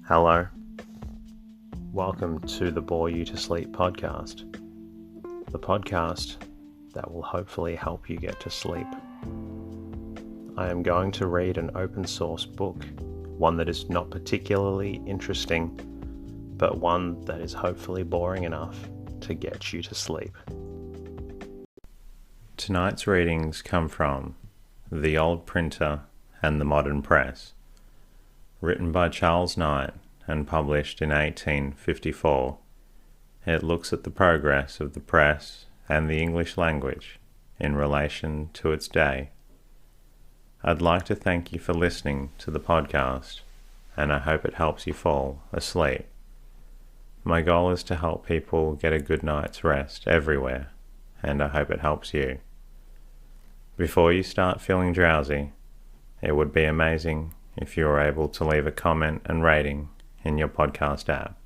Hello. Welcome to the Bore You to Sleep podcast. The podcast that will hopefully help you get to sleep. I am going to read an open source book, one that is not particularly interesting, but one that is hopefully boring enough to get you to sleep. Tonight's readings come from The Old Printer and the Modern Press, written by Charles Knight and published in 1854. It looks at the progress of the press and the English language in relation to its day. I'd like to thank you for listening to the podcast, and I hope it helps you fall asleep. My goal is to help people get a good night's rest everywhere, and I hope it helps you. Before you start feeling drowsy, it would be amazing if you were able to leave a comment and rating in your podcast app.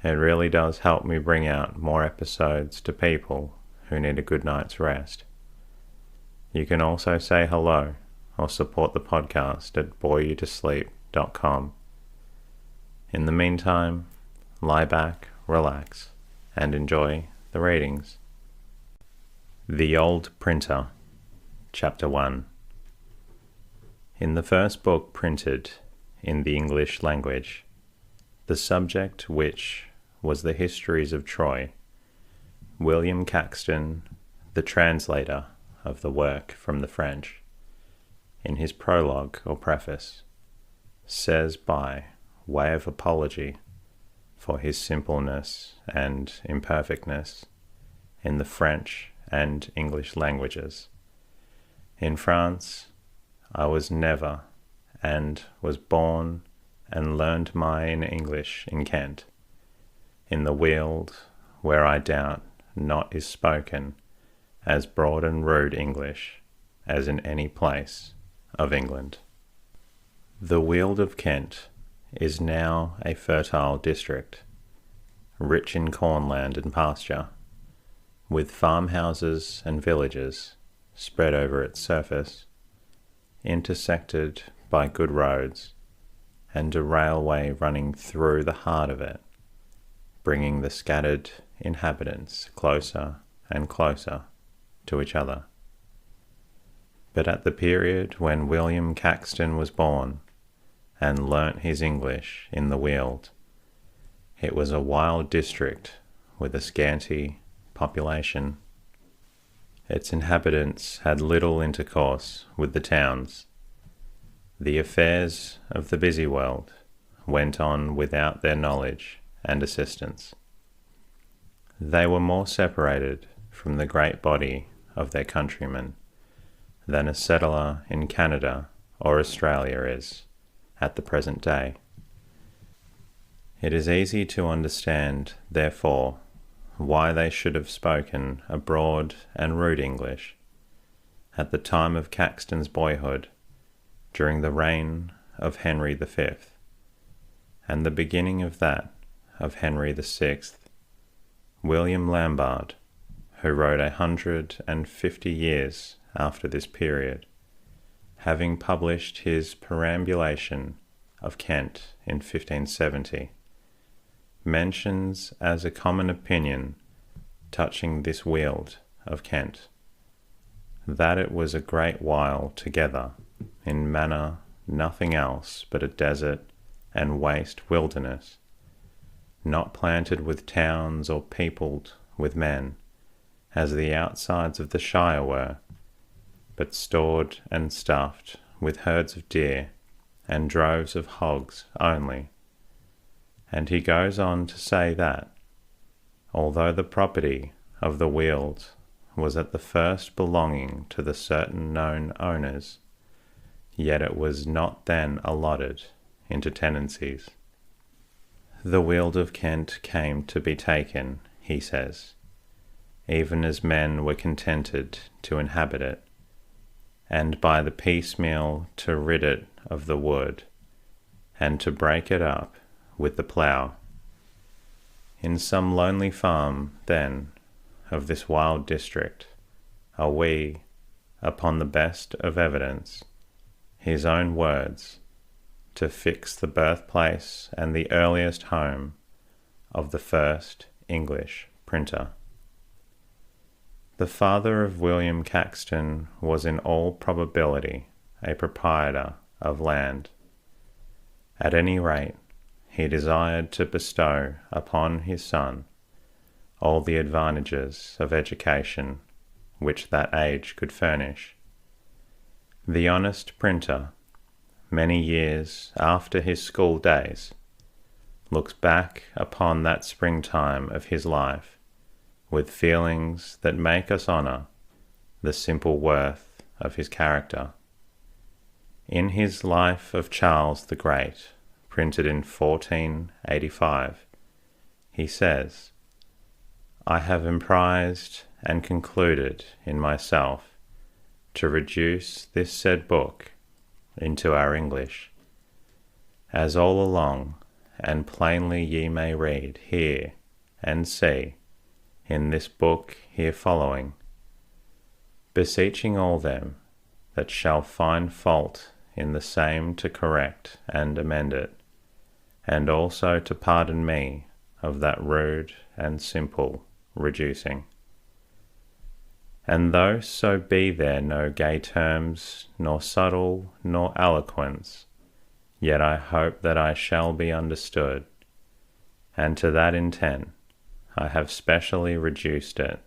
It really does help me bring out more episodes to people who need a good night's rest. You can also say hello or support the podcast at boreyoutosleep.com. In the meantime, lie back, relax, and enjoy the readings. The Old Printer, Chapter 1. In the first book printed in the English language, the subject which was the histories of Troy, William Caxton, the translator of the work from the French, in his prologue or preface, says by way of apology for his simpleness and imperfectness in the French and English languages. In France, I was never, and was born and learned mine English in Kent, in the Weald, where I doubt not is spoken as broad and rude English as in any place of England. The Weald of Kent is now a fertile district, rich in cornland and pasture, with farmhouses and villages spread over its surface, intersected by good roads, and a railway running through the heart of it, bringing the scattered inhabitants closer and closer to each other. But at the period when William Caxton was born and learnt his English in the Weald, it was a wild district with a scanty population. Its inhabitants had little intercourse with the towns. The affairs of the busy world went on without their knowledge and assistance. They were more separated from the great body of their countrymen than a settler in Canada or Australia is at the present day. It is easy to understand, therefore, why they should have spoken a broad and rude English at the time of Caxton's boyhood, during the reign of Henry V, and the beginning of that of Henry VI. William Lambard, who wrote 150 years after this period, having published his Perambulation of Kent in 1570, mentions as a common opinion touching this Weald of Kent, that it was a great while together in manner nothing else but a desert and waste wilderness, not planted with towns or peopled with men, as the outsides of the shire were, but stored and stuffed with herds of deer and droves of hogs only. And he goes on to say that, although the property of the Weald was at the first belonging to the certain known owners, yet it was not then allotted into tenancies. The Weald of Kent came to be taken, he says, even as men were contented to inhabit it, and by the piecemeal to rid it of the wood, and to break it up with the plough. In some lonely farm, then, of this wild district, are we, upon the best of evidence, his own words, to fix the birthplace and the earliest home of the first English printer. The father of William Caxton was in all probability a proprietor of land. At any rate, he desired to bestow upon his son all the advantages of education which that age could furnish. The honest printer, many years after his school days, looks back upon that springtime of his life with feelings that make us honour the simple worth of his character. In his Life of Charles the Great, printed in 1485, he says, "I have emprised and concluded in myself to reduce this said book into our English, as all along and plainly ye may read, hear, and see in this book here following, beseeching all them that shall find fault in the same to correct and amend it, and also to pardon me of that rude and simple reducing. And though so be there no gay terms, nor subtle, nor eloquence, yet I hope that I shall be understood, and to that intent I have specially reduced it,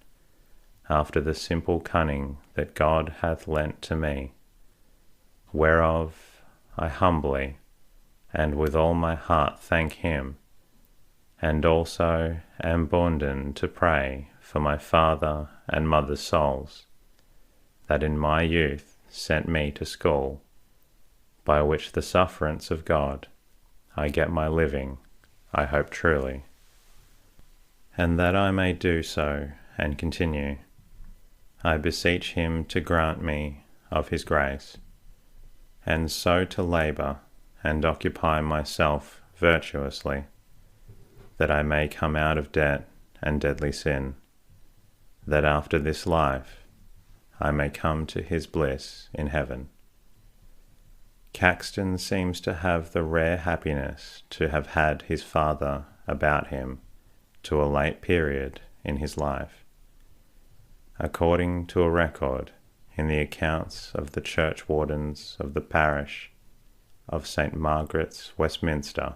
after the simple cunning that God hath lent to me, whereof I humbly and with all my heart thank him, and also am bounden to pray for my father and mother's souls, that in my youth sent me to school, by which the sufferance of God I get my living, I hope truly, and that I may do so and continue, I beseech him to grant me of his grace, and so to labour and occupy myself virtuously, that I may come out of debt and deadly sin, that after this life I may come to his bliss in heaven." Caxton seems to have the rare happiness to have had his father about him to a late period in his life. According to a record in the accounts of the churchwardens of the parish of St. Margaret's, Westminster,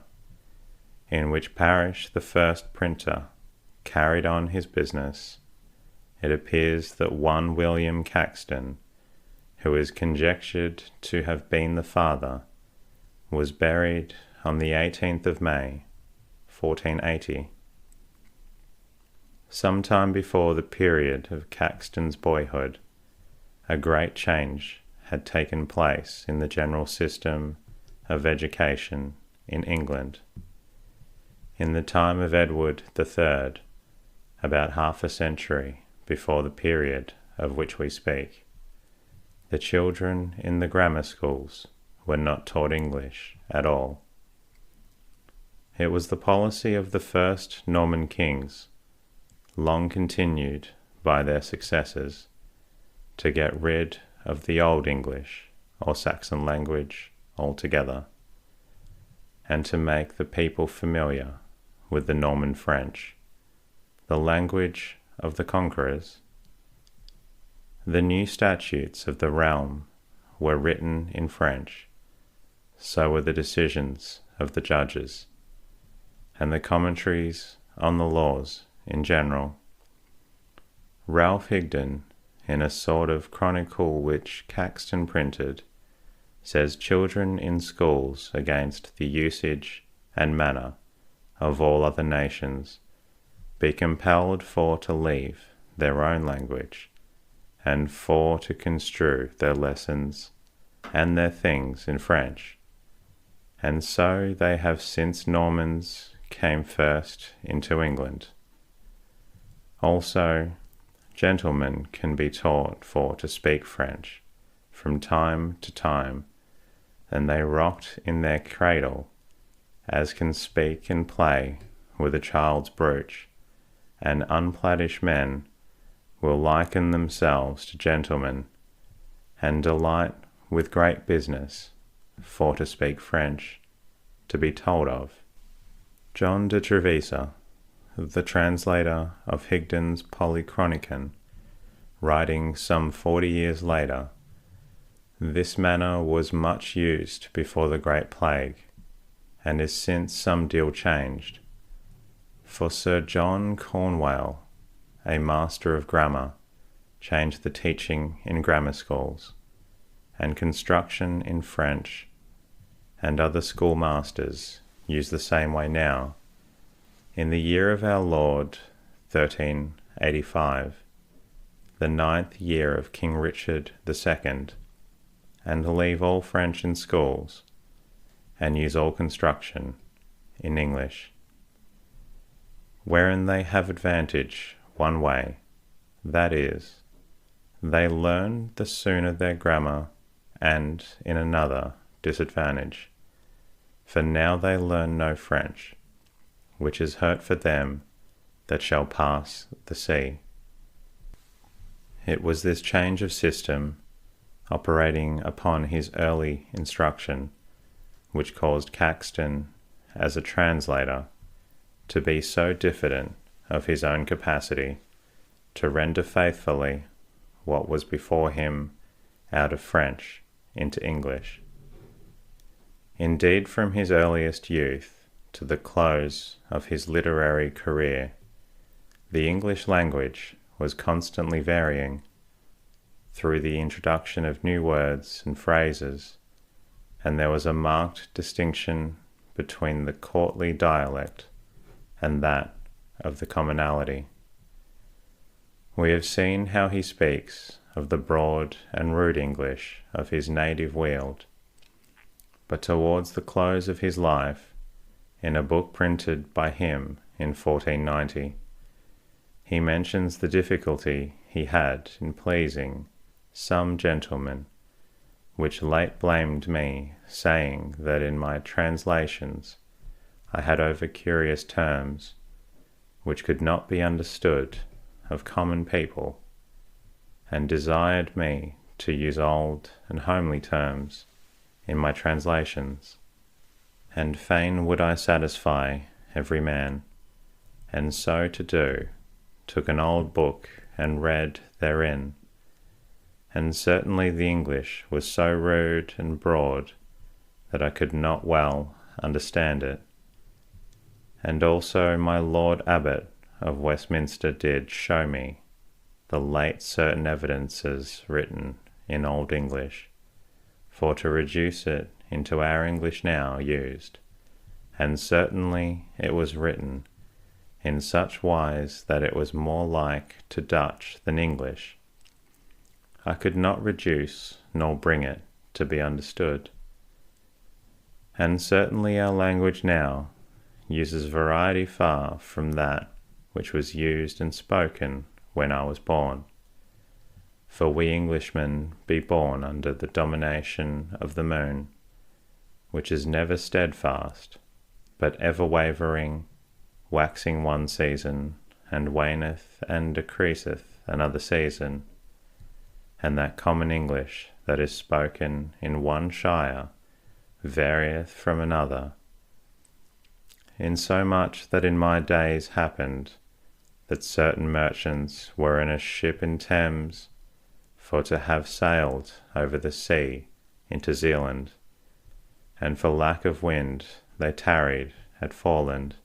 in which parish the first printer carried on his business, it appears that one William Caxton, who is conjectured to have been the father, was buried on the 18th of May, 1480. Some time before the period of Caxton's boyhood, a great change had taken place in the general system of education in England. In the time of Edward III, about half a century before the period of which we speak, the children in the grammar schools were not taught English at all. It was the policy of the first Norman kings, long continued by their successors, to get rid of the Old English or Saxon language altogether, and to make the people familiar with the Norman French, the language of the conquerors. The new statutes of the realm were written in French, so were the decisions of the judges, and the commentaries on the laws in general. Ralph Higden, in a sort of chronicle which Caxton printed, says children in schools against the usage and manner of all other nations be compelled for to leave their own language, and for to construe their lessons and their things in French. And so they have since Normans came first into England. Also, gentlemen can be taught for to speak French from time to time, and they rocked in their cradle, as can speak and play with a child's brooch, and unpladdish men will liken themselves to gentlemen, and delight with great business for to speak French to be told of. John de Trevisa, the translator of Higden's Polychronicon, writing some 40 years later, "This manner was much used before the Great Plague, and is since some deal changed. For Sir John Cornwale, a master of grammar, changed the teaching in grammar schools, and construction in French, and other schoolmasters use the same way now, in the year of our Lord 1385, the 9th year of King Richard II, and leave all French in schools, and use all construction in English. Wherein they have advantage one way, that is, they learn the sooner their grammar, and in another disadvantage, for now they learn no French, which is hurt for them that shall pass the sea." It was this change of system, operating upon his early instruction, which caused Caxton, as a translator, to be so diffident of his own capacity to render faithfully what was before him out of French into English. Indeed, from his earliest youth to the close of his literary career, the English language was constantly varying through the introduction of new words and phrases, and there was a marked distinction between the courtly dialect and that of the commonalty. We have seen how he speaks of the broad and rude English of his native Weald, but towards the close of his life, in a book printed by him in 1490, he mentions the difficulty he had in pleasing some gentlemen, which late blamed me, saying that in my translations I had over curious terms, which could not be understood of common people, and desired me to use old and homely terms in my translations. And fain would I satisfy every man, and so to do, took an old book and read therein. And certainly the English was so rude and broad that I could not well understand it. And also my Lord Abbot of Westminster did show me the late certain evidences written in Old English, for to reduce it into our English now used, and certainly it was written in such wise that it was more like to Dutch than English. I could not reduce nor bring it to be understood. And certainly our language now uses variety far from that which was used and spoken when I was born. For we Englishmen be born under the domination of the moon, which is never steadfast, but ever wavering, waxing one season, and waneth and decreaseth another season, and that common English that is spoken in one shire varieth from another, insomuch that in my days happened that certain merchants were in a ship in Thames for to have sailed over the sea into Zealand, and for lack of wind they tarried at Foreland,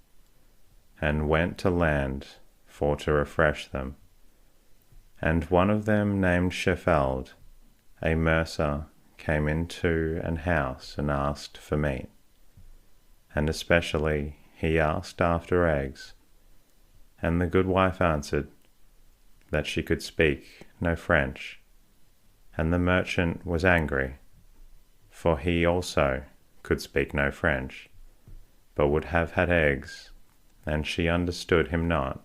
and went to land for to refresh them. And one of them named Sheffield, a mercer, came into an house and asked for meat, and especially he asked after eggs, and the good wife answered that she could speak no French, and the merchant was angry, for he also could speak no French, but would have had eggs, and she understood him not.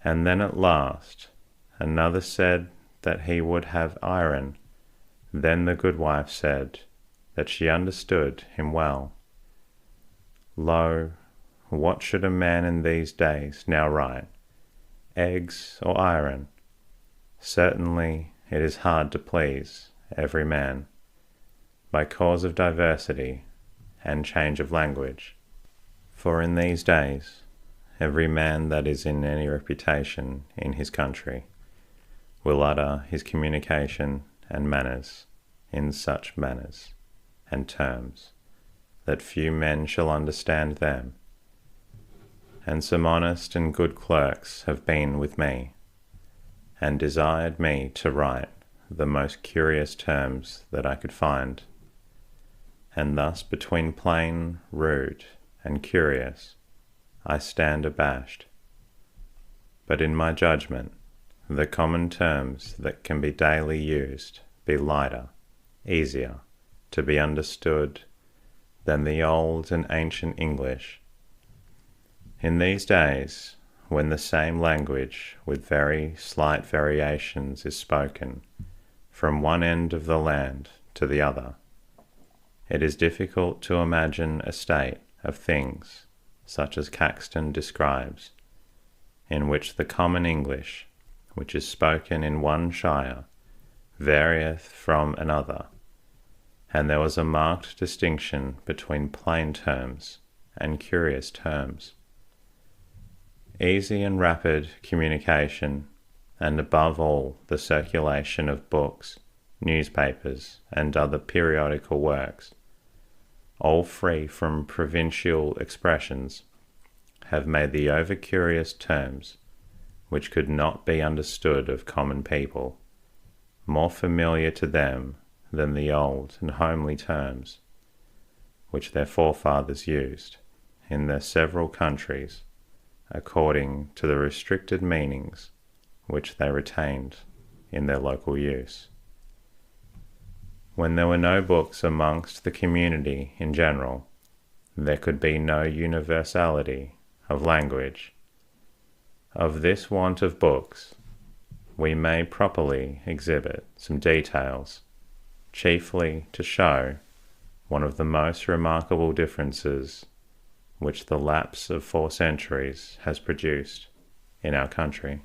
And then at last another said that he would have iron. Then the good wife said that she understood him well. Lo, what should a man in these days now write, eggs or iron? Certainly it is hard to please every man, by cause of diversity, and change of language. For in these days every man that is in any reputation in his country will utter his communication and manners in such manners and terms that few men shall understand them. And some honest and good clerks have been with me, and desired me to write the most curious terms that I could find. And thus between plain, rude, and curious, I stand abashed. But in my judgment, the common terms that can be daily used be lighter, easier to be understood than the old and ancient English. In these days, when the same language with very slight variations is spoken from one end of the land to the other, it is difficult to imagine a state of things such as Caxton describes, in which the common English, which is spoken in one shire, varieth from another, and there was a marked distinction between plain terms and curious terms. Easy and rapid communication, and above all the circulation of books, newspapers, and other periodical works, all free from provincial expressions, have made the over-curious terms, which could not be understood of common people, more familiar to them than the old and homely terms, which their forefathers used in their several countries, according to the restricted meanings which they retained in their local use. When there were no books amongst the community in general, there could be no universality of language. Of this want of books, we may properly exhibit some details, chiefly to show one of the most remarkable differences which the lapse of 4 centuries has produced in our country.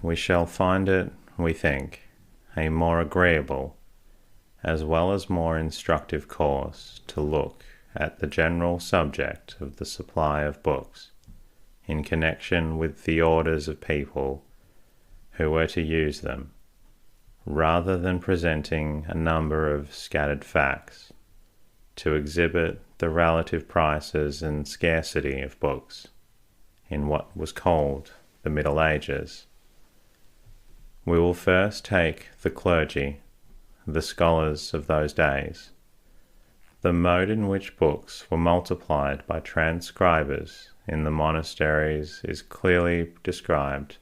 We shall find it, we think, a more agreeable as well as more instructive course to look at the general subject of the supply of books in connection with the orders of people who were to use them, rather than presenting a number of scattered facts to exhibit the relative prices and scarcity of books in what was called the Middle Ages. We will first take the clergy, the scholars of those days. The mode in which books were multiplied by transcribers in the monasteries is clearly described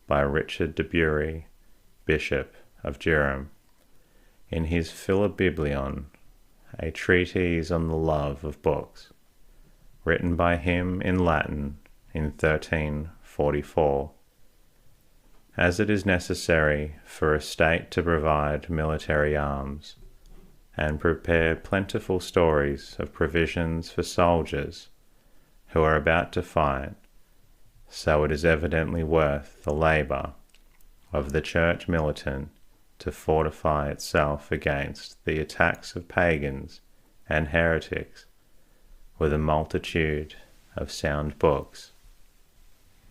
by Richard de Bury, Bishop of Durham, in his Philobiblion, a treatise on the love of books, written by him in Latin in 1344. As it is necessary for a state to provide military arms, and prepare plentiful stores of provisions for soldiers who are about to fight, so it is evidently worth the labour of the church militant to fortify itself against the attacks of pagans and heretics with a multitude of sound books.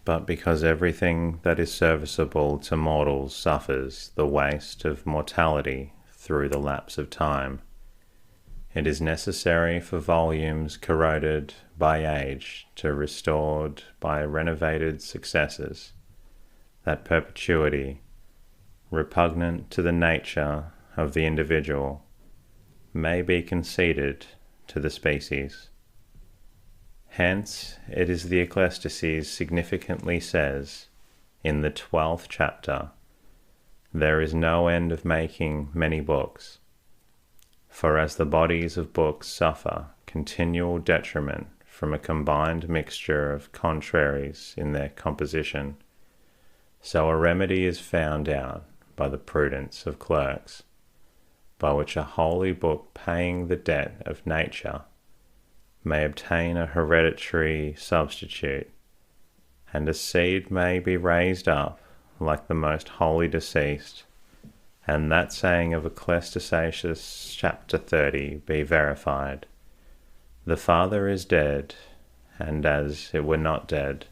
But because everything that is serviceable to mortals suffers the waste of mortality through the lapse of time, it is necessary for volumes corroded by age to restored by renovated successors, that perpetuity, repugnant to the nature of the individual, may be conceded to the species. Hence it is the Ecclesiastes significantly says, in the 12th chapter, there is no end of making many books. For as the bodies of books suffer continual detriment from a combined mixture of contraries in their composition, so a remedy is found out by the prudence of clerks, by which a holy book paying the debt of nature may obtain a hereditary substitute, and a seed may be raised up like the most holy deceased, and that saying of Ecclesiastes chapter 30 be verified, The father is dead, and as it were not dead,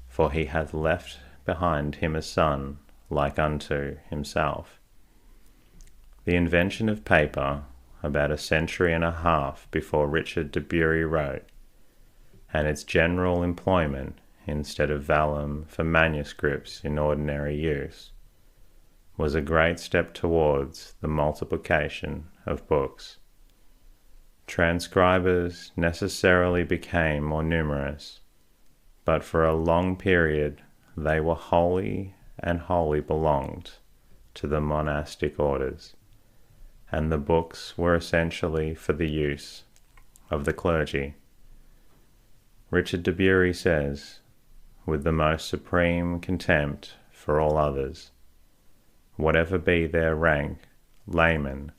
for he hath left behind him a son like unto himself. The invention of paper, about a century and a half before Richard de Bury wrote, and its general employment instead of vellum for manuscripts in ordinary use, was a great step towards the multiplication of books. Transcribers necessarily became more numerous, but for a long period they were wholly belonged to the monastic orders, and the books were essentially for the use of the clergy. Richard de Bury says, with the most supreme contempt for all others, whatever be their rank, laymen,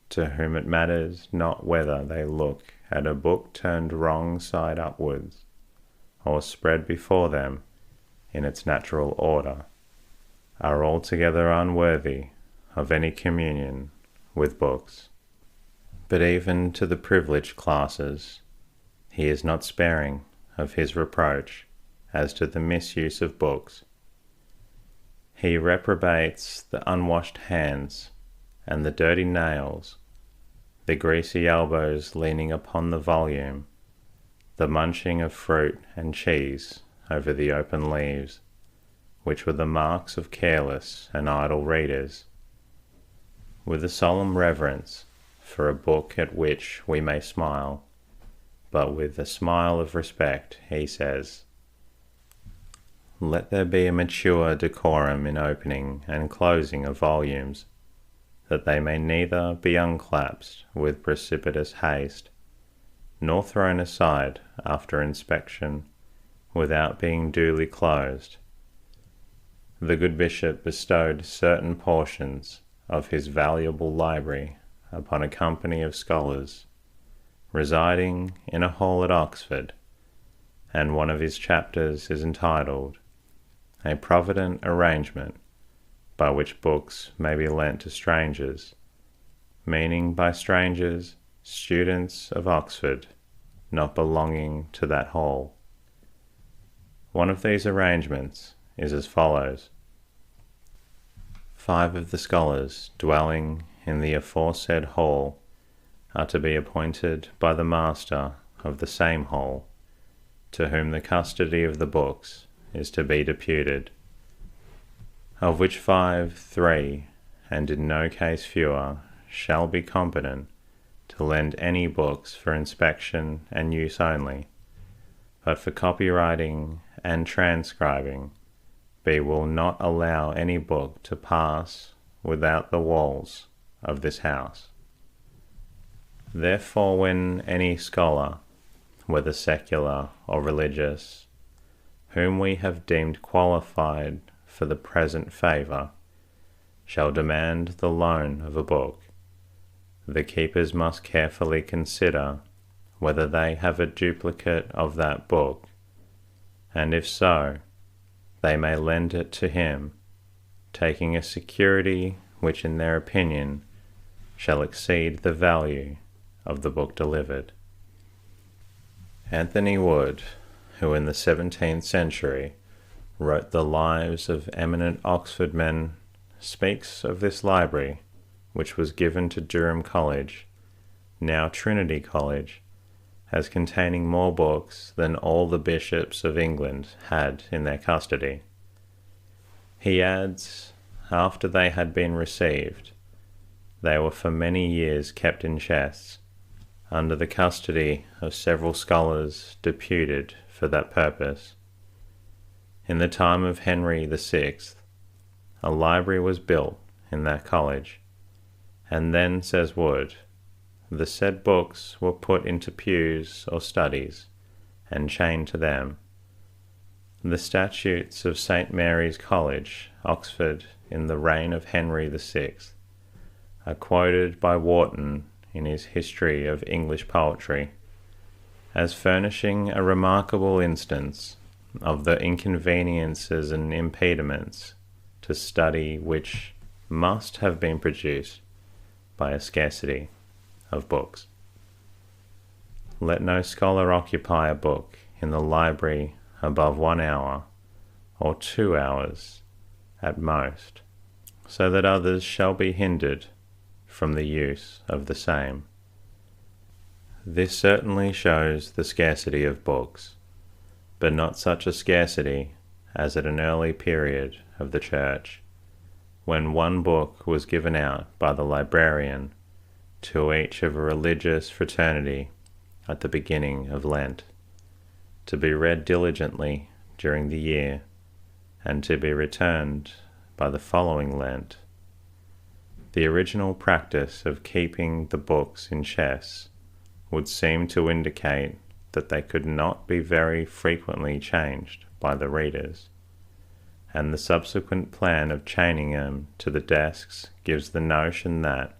to whom it matters not whether they look at a book turned wrong side upwards, or spread before them in its natural order, are altogether unworthy of any communion with books. But even to the privileged classes he is not sparing of his reproach as to the misuse of books. He reprobates the unwashed hands and the dirty nails, the greasy elbows leaning upon the volume, the munching of fruit and cheese over the open leaves, which were the marks of careless and idle readers. With a solemn reverence for a book at which we may smile, but with a smile of respect, he says, let there be a mature decorum in opening and closing of volumes, that they may neither be unclasped with precipitous haste, nor thrown aside after inspection without being duly closed. The good bishop bestowed certain portions of his valuable library upon a company of scholars residing in a hall at Oxford, and one of his chapters is entitled A Provident Arrangement by which books may be lent to strangers, meaning by strangers students of Oxford not belonging to that hall. One of these arrangements is as follows. 5 of the scholars dwelling in the aforesaid hall are to be appointed by the master of the same hall, to whom the custody of the books is to be deputed, of which 5, 3, and in no case fewer, shall be competent to lend any books for inspection and use only, but for copywriting and transcribing, B will not allow any book to pass without the walls of this house. Therefore, when any scholar, whether secular or religious, whom we have deemed qualified for the present favour, shall demand the loan of a book, the keepers must carefully consider whether they have a duplicate of that book, and if so, they may lend it to him, taking a security which in their opinion shall exceed the value of the book delivered. Anthony Wood, who in the 17th century wrote the lives of eminent Oxford men, speaks of this library, which was given to Durham College, now Trinity College, as containing more books than all the bishops of England had in their custody. He adds, after they had been received, they were for many years kept in chests, under the custody of several scholars deputed for that purpose. In the time of Henry VI, a library was built in that college, and then, says Wood, the said books were put into pews or studies, and chained to them. The statutes of St. Mary's College, Oxford, in the reign of Henry VI, are quoted by Warton in his History of English Poetry, as furnishing a remarkable instance of the inconveniences and impediments to study which must have been produced by a scarcity of books. Let no scholar occupy a book in the library above 1 hour, or 2 hours at most, so that others shall be hindered from the use of the same. This certainly shows the scarcity of books, but not such a scarcity as at an early period of the Church, when one book was given out by the librarian to each of a religious fraternity at the beginning of Lent, to be read diligently during the year, and to be returned by the following Lent. The original practice of keeping the books in chests would seem to indicate that they could not be very frequently changed by the readers, and the subsequent plan of chaining them to the desks gives the notion that,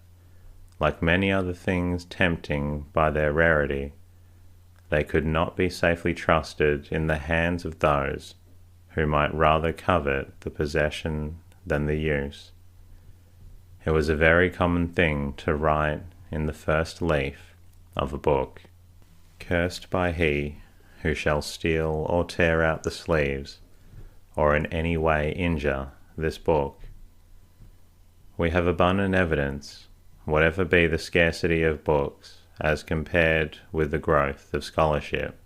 like many other things tempting by their rarity, they could not be safely trusted in the hands of those who might rather covet the possession than the use. It was a very common thing to write in the first leaf of a book, "Cursed by he who shall steal or tear out the sleeves, or in any way injure this book." We have abundant evidence, whatever be the scarcity of books as compared with the growth of scholarship,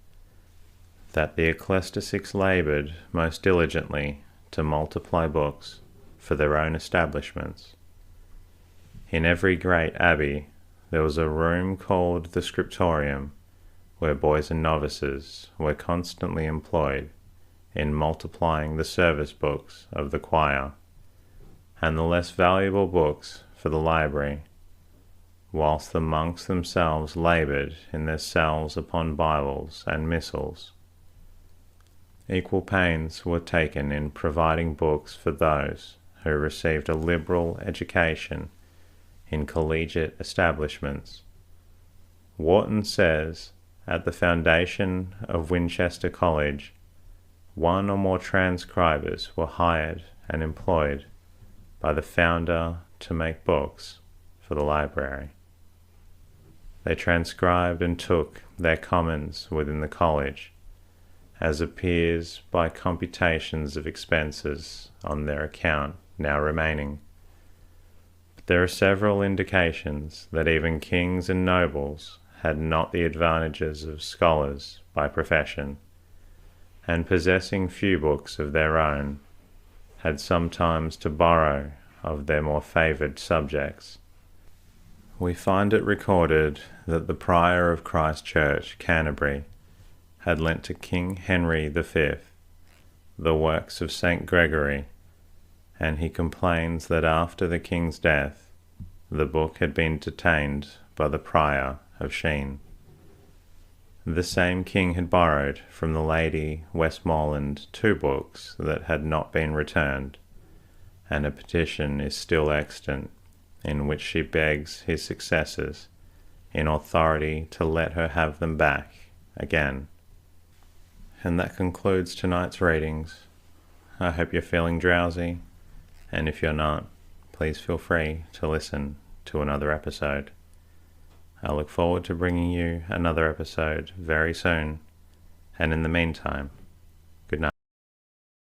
that the ecclesiastics laboured most diligently to multiply books for their own establishments. In every great abbey there was a room called the scriptorium, where boys and novices were constantly employed in multiplying the service books of the choir, and the less valuable books for the library, whilst the monks themselves laboured in their cells upon Bibles and missals. Equal pains were taken in providing books for those who received a liberal education in collegiate establishments. Warton says, at the foundation of Winchester College, 1 or more transcribers were hired and employed by the founder to make books for the library. They transcribed and took their commons within the college, as appears by computations of expenses on their account now remaining. There are several indications that even kings and nobles had not the advantages of scholars by profession, and possessing few books of their own, had sometimes to borrow of their more favoured subjects. We find it recorded that the prior of Christ Church, Canterbury, had lent to King Henry V the works of St. Gregory, and he complains that after the king's death the book had been detained by the prior of Sheen. The same king had borrowed from the Lady Westmoreland 2 books that had not been returned, and a petition is still extant in which she begs his successors in authority to let her have them back again. And that concludes tonight's readings. I hope you're feeling drowsy, and if you're not, please feel free to listen to another episode. I look forward to bringing you another episode very soon, and in the meantime,